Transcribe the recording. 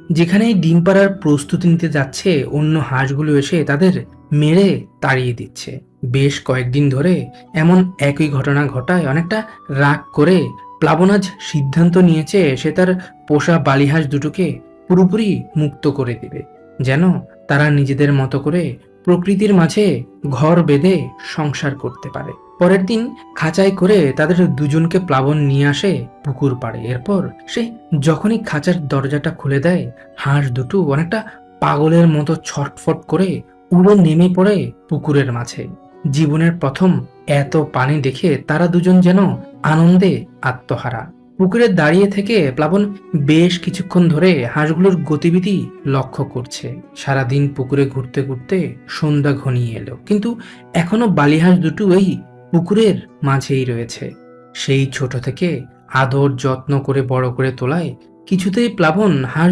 যেখানেই ডিম পাড়ার প্রস্তুতি নিতে যাচ্ছে, অন্য হাঁসগুলো এসে তাদের মেরে তাড়িয়ে দিচ্ছে। বেশ কয়েকদিন ধরে এমন একই ঘটনা ঘটায় অনেকটা রাগ করে প্লাবন আজ সিদ্ধান্ত নিয়েছে সে তার পোষা বালিহাঁস দুটোকে পুরোপুরি মুক্ত করে দেবে, যেন তারা নিজেদের মতো করে প্রকৃতির মাঝে ঘর বেঁধে সংসার করতে পারে। পরের দিন খাঁচায় করে তাদের দুজনকে প্লাবন নিয়ে আসে পুকুর পাড়ে। এরপর সে যখনই খাঁচার দরজাটা খুলে দেয়, হাঁস দুটো অনেকটা পাগলের মতো ছটফট করে উড়ে নেমে পড়ে পুকুরের মাঝে। জীবনের প্রথম এত পানি দেখে তারা দুজন যেন আনন্দে আত্মহারা। পুকুরে দাঁড়িয়ে থেকে প্লাবন বেশ কিছুক্ষণ ধরে হাঁসগুলোর গতিবিধি লক্ষ্য করছে। সারাদিন পুকুরে ঘুরতে ঘুরতে সন্ধ্যা ঘনিয়ে এলো, কিন্তু এখনো বালিহাঁস দুটো এই পুকুরের মাঝেই রয়েছে। সেই ছোট থেকে আদর যত্ন করে বড় করে তোলায় কিছুতেই প্লাবন হাঁস